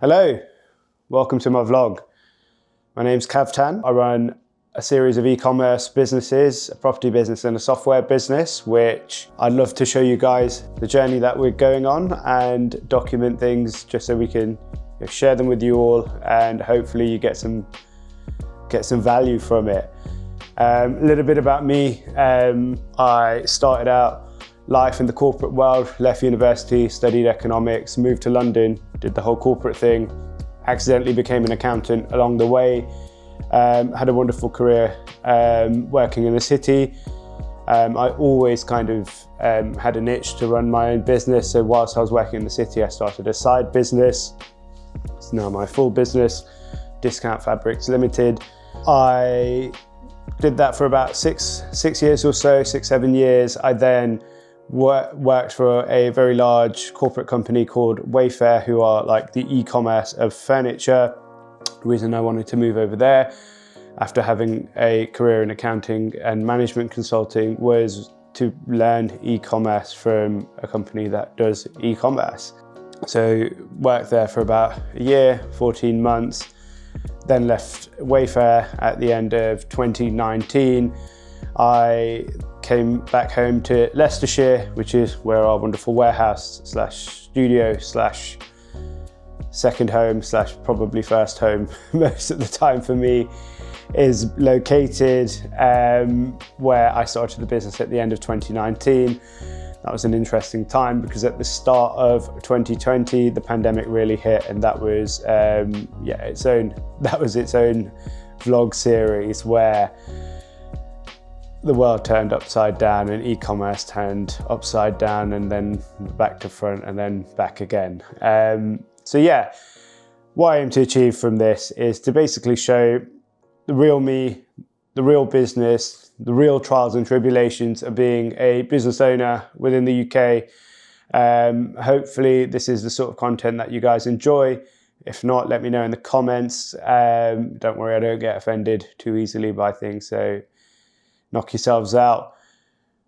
Hello, welcome to my vlog. My name's Kavtan. I run a series of e-commerce businesses, a property business and a software business, which I'd love to show you guys the journey that we're going on and document things just so we can share them with you all and hopefully you get some value from it. A little bit about me. I started out life in the corporate world, left university, studied economics, moved to London, did the whole corporate thing, accidentally became an accountant along the way, had a wonderful career working in the city. I always kind of had an itch to run my own business, so whilst I was working in the city I started a side business. It's now my full business, Discount Fabrics Limited. I did that for about six years or so, 7 years. I then worked for a very large corporate company called Wayfair, who are like the e-commerce of furniture. The reason I wanted to move over there after having a career in accounting and management consulting was to learn e-commerce from a company that does e-commerce. So worked there for about a year, 14 months, then left Wayfair at the end of 2019. I came back home to Leicestershire, which is where our wonderful warehouse slash studio slash second home slash probably first home most of the time for me is located, where I started the business at the end of 2019. That was an interesting time because at the start of 2020 the pandemic really hit, and that was its own vlog series where the world turned upside down and e-commerce turned upside down and then back to front and then back again. So yeah, what I aim to achieve from this is to basically show the real me, the real business, the real trials and tribulations of being a business owner within the UK. Hopefully this is the sort of content that you guys enjoy. If not, let me know in the comments. Don't worry, I don't get offended too easily by things, so knock yourselves out.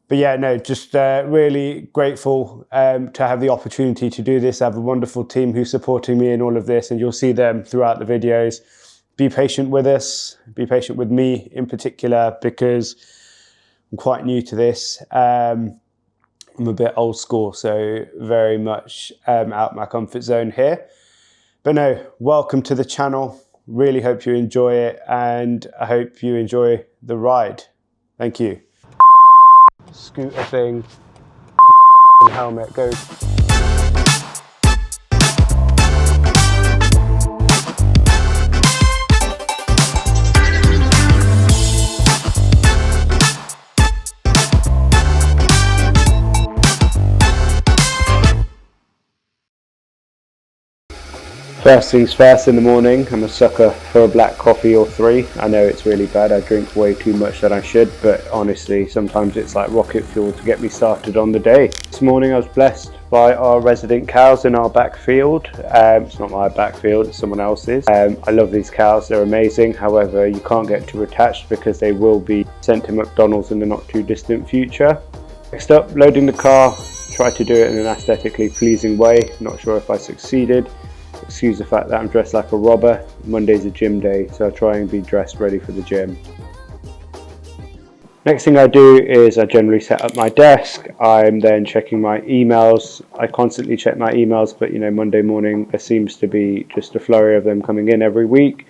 But yeah, no, just really grateful to have the opportunity to do this. I have a wonderful team who's supporting me in all of this, and you'll see them throughout the videos. Be patient with us, be patient with me in particular, because I'm quite new to this. I'm a bit old school, so very much out my comfort zone here. But no, welcome to the channel. Really hope you enjoy it, and I hope you enjoy the ride. Thank you. Scooter thing, helmet goes. First things first in the morning, I'm a sucker for a black coffee or 3. I know it's really bad, I drink way too much than I should, but honestly sometimes it's like rocket fuel to get me started on the day. This morning I was blessed by our resident cows in our back field. It's not my back field, it's someone else's. I love these cows, they're amazing. However, you can't get too attached because they will be sent to McDonald's in the not too distant future. Next up, loading the car. Try to do it in an aesthetically pleasing way. Not sure if I succeeded. Excuse the fact that I'm dressed like a robber. Monday's a gym day, so I try and be dressed ready for the gym. Next thing I do is I generally set up my desk. I'm then checking my emails. I constantly check my emails, but Monday morning there seems to be just a flurry of them coming in every week.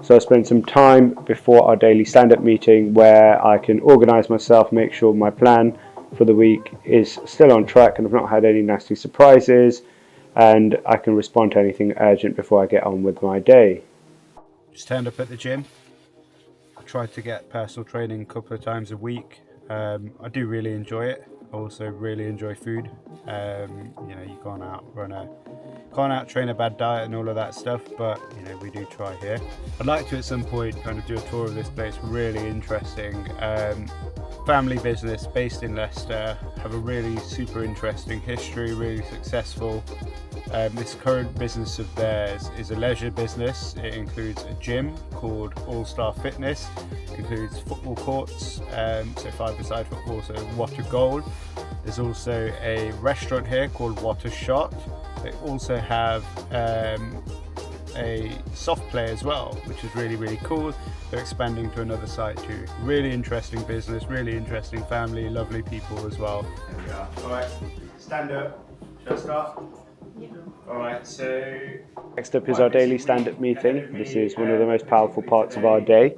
So I spend some time before our daily stand-up meeting where I can organise myself, make sure my plan for the week is still on track and I've not had any nasty surprises, and I can respond to anything urgent before I get on with my day. Just turned up at the gym. I try to get personal training a couple of times a week. I do really enjoy it. I also really enjoy food. You can't out train a bad diet and all of that stuff, but we do try here. I'd like to at some point kind of do a tour of this place. Really interesting. Family business based in Leicester, have a really super interesting history, really successful. This current business of theirs is a leisure business. It includes a gym called All Star Fitness, includes football courts, so 5-a-side football, so What a Goal. There's also a restaurant here called What a Shot. They also have a soft play as well, which is really, really cool. They're expanding to another site too. Really interesting business, really interesting family, lovely people as well. There we are. All right, stand up. Shall I start? Yeah. All right, so Next up is our daily stand-up meeting. This is one of the most powerful parts of our day.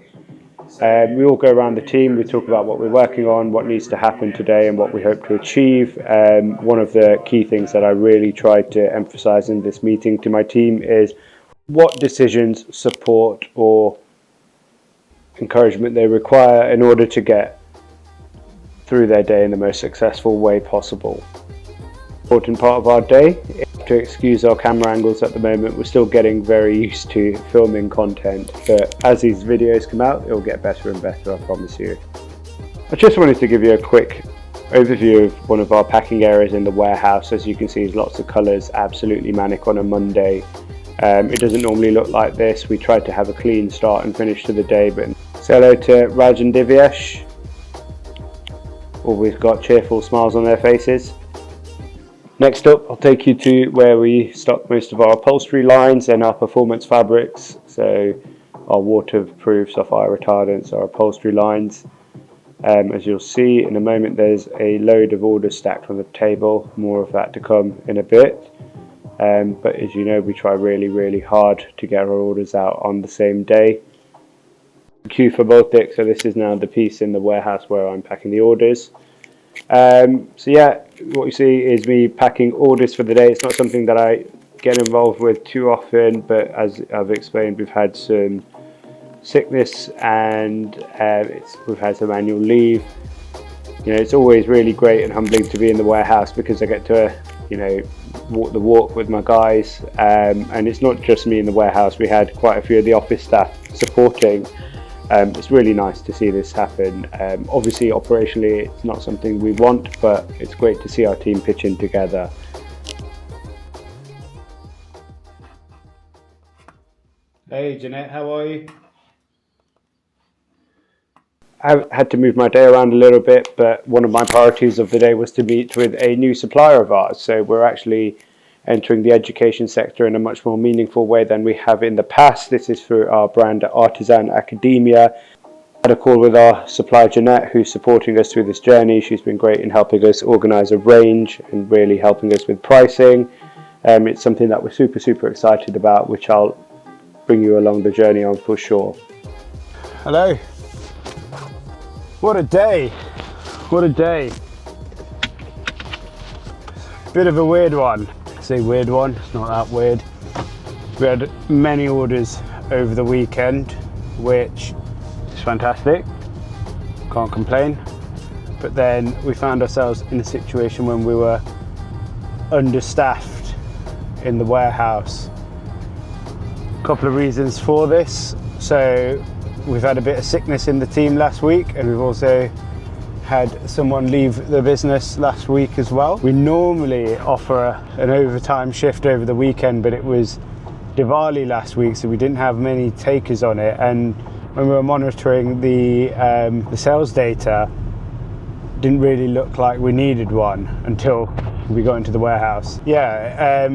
We all go around the team, we talk about what we're working on, what needs to happen today and what we hope to achieve. One of the key things that I really try to emphasize in this meeting to my team is what decisions, support or encouragement they require in order to get through their day in the most successful way possible. Important part of our day. To excuse our camera angles at the moment, we're still getting very used to filming content, but as these videos come out, it'll get better and better, I promise you. I just wanted to give you a quick overview of one of our packing areas in the warehouse. As you can see, there's lots of colours, absolutely manic on a Monday. It doesn't normally look like this. We tried to have a clean start and finish to the day, but say hello to Raj and Divyesh. Always got cheerful smiles on their faces. Next up, I'll take you to where we stock most of our upholstery lines and our performance fabrics. So our waterproof, fire retardants, our upholstery lines. As you'll see in a moment, there's a load of orders stacked on the table. More of that to come in a bit. But as you know, we try really, really hard to get our orders out on the same day. Queue for Baltic, so this is now the piece in the warehouse where I'm packing the orders. So yeah, what you see is me packing orders for the day. It's not something that I get involved with too often, but as I've explained, we've had some sickness and we've had some annual leave. You know, it's always really great and humbling to be in the warehouse because I get to, you know, walk the walk with my guys, and it's not just me in the warehouse. We had quite a few of the office staff supporting. It's really nice to see this happen. Obviously operationally it's not something we want, but it's great to see our team pitching together. hey Jeanette, how are you? I had to move my day around a little bit, but one of my priorities of the day was to meet with a new supplier of ours. So we're actually entering the education sector in a much more meaningful way than we have in the past. This is for our brand Artisan Academia. I had a call with our supplier Jeanette, who's supporting us through this journey. She's been great in helping us organise a range and really helping us with pricing. It's something that we're super excited about, which I'll bring you along the journey on for sure. Hello. What a day. What a day. Bit of a weird one. Say weird one, it's not that weird. We had many orders over the weekend, which is fantastic, can't complain. But then we found ourselves in a situation when we were understaffed in the warehouse. A couple of reasons for this. So we've had a bit of sickness in the team last week, and we've also had someone leave the business last week as well. We normally offer an overtime shift over the weekend, but it was Diwali last week, so we didn't have many takers on it. And when we were monitoring the sales data, it didn't really look like we needed one until we got into the warehouse. Yeah,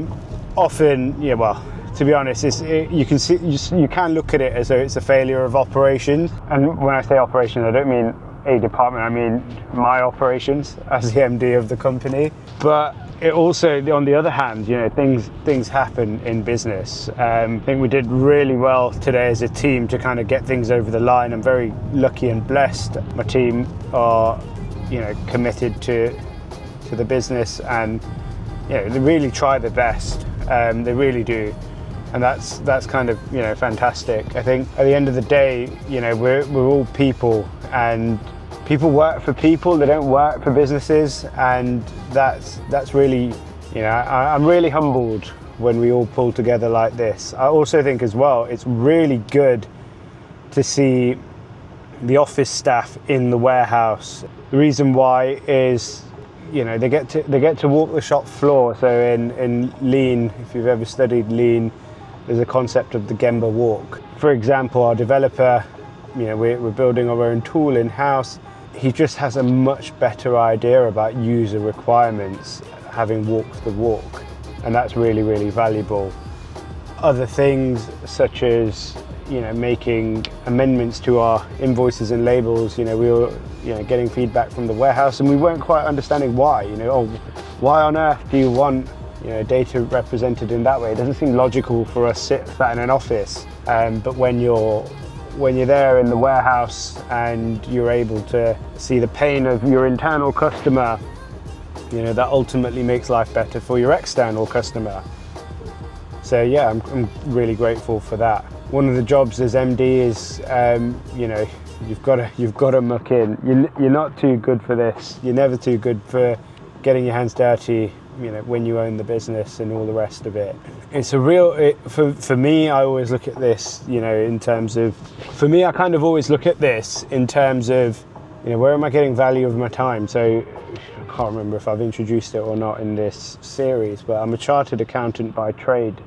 often, yeah, well, to be honest, you can see, you can look at it as though it's a failure of operations. And when I say operations, I don't mean a department, I mean my operations as the MD of the company. But it also, on the other hand, you know, things happen in business. I think we did really well today as a team to kind of get things over the line. I'm very lucky and blessed. My team are, you know, committed to the business, and you know, they really try their best. They really do. And that's kind of, you know, fantastic. I think at the end of the day, you know, we're all people, and people work for people, they don't work for businesses, and that's really, you know, I'm really humbled when we all pull together like this. I also think as well, it's really good to see the office staff in the warehouse. The reason why is, you know, they get to walk the shop floor. So in Lean, if you've ever studied Lean, there's a concept of the Gemba walk. For example, our developer, you know, we're building our own tool in-house. He just has a much better idea about user requirements, having walked the walk, and that's really, really valuable. other things such as, making amendments to our invoices and labels. We were, getting feedback from the warehouse, and we weren't quite understanding why. Why on earth do you want, data represented in that way? It doesn't seem logical for us sat in an office. But when you're there in the warehouse and you're able to see the pain of your internal customer, that ultimately makes life better for your external customer. So yeah, I'm really grateful for that. One of the jobs as MD is, you've got to muck in. You're not too good for this. You're never too good for getting your hands dirty, when you own the business and all the rest of it. It's a real, for me, I always look at this, in terms of, I kind of always look at this in terms of, where am I getting value of my time? So I can't remember if I've introduced it or not in this series, but I'm a chartered accountant by trade,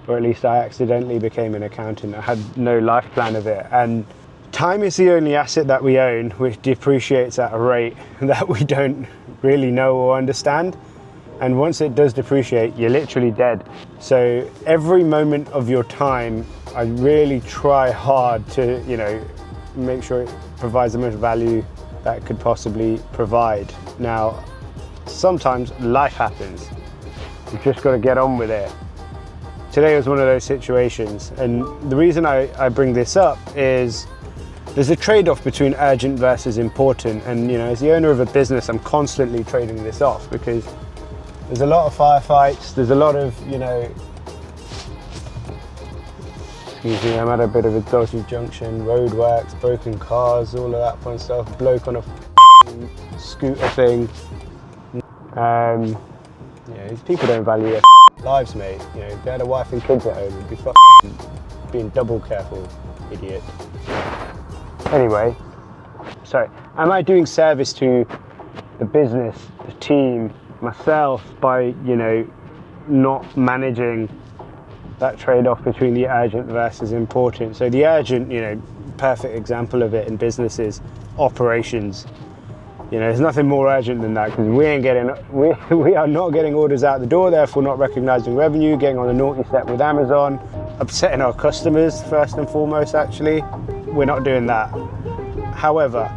or at least I accidentally became an accountant. I had no life plan of it. And time is the only asset that we own which depreciates at a rate that we don't really know or understand. And once it does depreciate, you're literally dead. So every moment of your time, I really try hard to, make sure it provides the most value that it could possibly provide. Now, sometimes life happens. You've just got to get on with it. Today was one of those situations. And the reason I bring this up is there's a trade-off between urgent versus important. And, as the owner of a business, I'm constantly trading this off because there's a lot of firefights, there's a lot of, excuse me, I'm at a bit of a dodgy junction, roadworks, broken cars, all of that fun stuff, bloke on a scooter thing. These people don't value their lives, mate. If they had a wife and kids at home, you'd be being double careful, idiot. Anyway, sorry, am I doing service to the business, the team, myself by, not managing that trade-off between the urgent versus important? So the urgent, perfect example of it in business is operations. There's nothing more urgent than that because we are not getting orders out the door, therefore not recognizing revenue, getting on a naughty step with Amazon, upsetting our customers first and foremost. Actually, we're not doing that. However,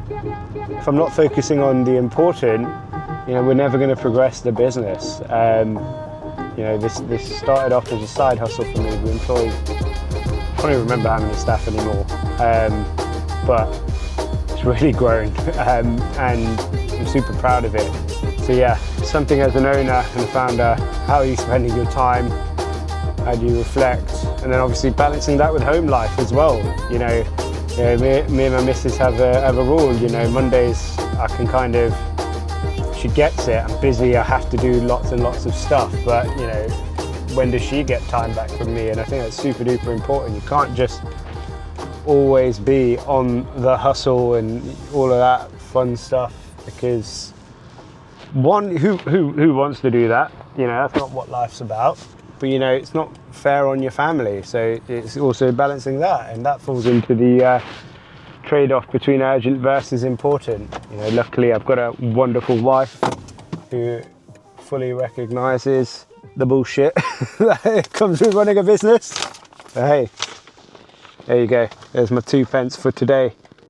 if I'm not focusing on the important, we're never going to progress the business. This started off as a side hustle for me. We employed, I can't even remember how many staff anymore, but it's really grown, and I'm super proud of it. So yeah, something as an owner and a founder, how are you spending your time? How do you reflect? And then obviously balancing that with home life as well. Me and my missus have a rule. Mondays I can kind of, she gets it, I'm busy, I have to do lots and lots of stuff, but when does she get time back from me? And I think that's super duper important. You can't just always be on the hustle and all of that fun stuff, because one, who wants to do that? That's not what life's about. But it's not fair on your family, so it's also balancing that, and that falls into the trade-off between urgent versus important. Luckily I've got a wonderful wife who fully recognizes the bullshit that comes with running a business. So hey, there you go, there's my 2 pence for today.